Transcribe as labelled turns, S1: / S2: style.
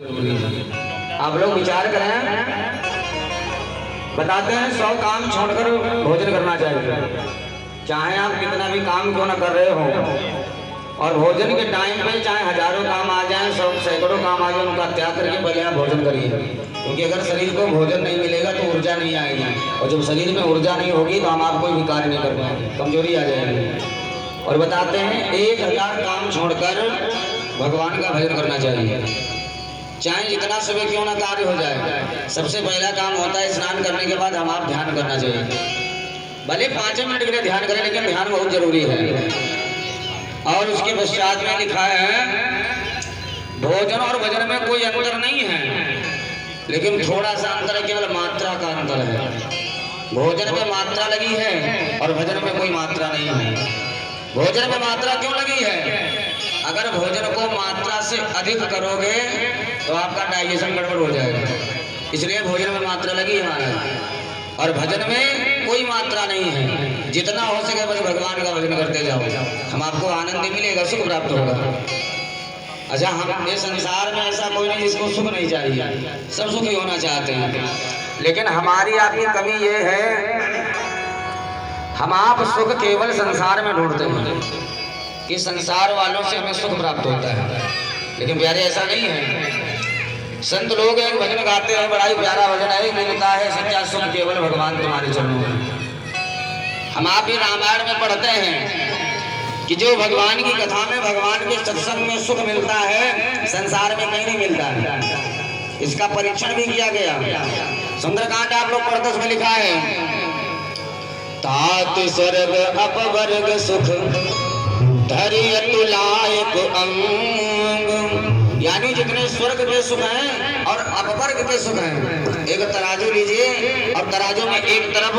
S1: आप लोग विचार करें, बताते हैं 100 काम छोड़कर भोजन करना चाहिए। चाहे आप कितना भी काम क्यों ना कर रहे हो, और भोजन के टाइम पे चाहे हजारों काम आ जाएं, 100 सैकड़ों काम आ जाए, उनका त्याग करके पहले आप भोजन करिए। क्योंकि अगर शरीर को भोजन नहीं मिलेगा तो ऊर्जा नहीं आएगी, और जब शरीर में ऊर्जा नहीं होगी तो हम आप कोई भी कार्य नहीं कर पाएंगे, कमजोरी आ जाएगी। और बताते हैं 1000 काम छोड़कर भगवान का भजन करना चाहिए, चाहे जितना सुबह क्यों ना कार्य हो जाए। सबसे पहला काम होता है स्नान करने के बाद हम आप ध्यान करना चाहिए। भले 5 मिनट के लिए ध्यान करें, लेकिन ध्यान बहुत जरूरी है। और उसके पश्चात में लिखा है भोजन और भजन में कोई अंतर नहीं है, लेकिन थोड़ा सा अंतर है, केवल मात्रा का अंतर है। भोजन में मात्रा लगी है और भजन में कोई मात्रा नहीं है। भोजन में मात्रा क्यों लगी है? अगर भोजन को मात्रा से अधिक करोगे तो आपका डाइजेशन गड़बड़ हो जाएगा, इसलिए भोजन में मात्रा लगी है महाराज। और भजन में कोई मात्रा नहीं है, जितना हो सके बस भगवान का भजन करते जाओ, हम आपको आनंद मिलेगा, सुख प्राप्त होगा। अच्छा, हम ये संसार में ऐसा कोई नहीं जिसको सुख नहीं चाहिए, सब सुखी होना चाहते हैं, लेकिन हमारी आपकी कमी ये है, हम आप सुख केवल संसार में ढूंढते हैं कि संसार वालों से हमें सुख प्राप्त होता है, लेकिन प्यारे ऐसा नहीं है। संत लोग एक भजन गाते हैं, बड़ा ही प्यारा भजन है, मिलता है सच्चा सुख केवल भगवान तुम्हारे चरणों में। हम आप भी रामायण में पढ़ते हैं कि जो भगवान की कथा में, भगवान के सत्संग में सुख मिलता है, संसार में कहीं नहीं मिलता है। इसका परीक्षण भी किया गया। सुंदरकांड आप लोग पढ़ते, उसमें लिखा है तात स्वर्ग अपवर्ग सुख धैर्य तुलायक अंग, यानी जितने स्वर्ग के सुख हैं और अपवर्ग के सुख हैं, एक तराजू लीजिए और तराजू में एक तरफ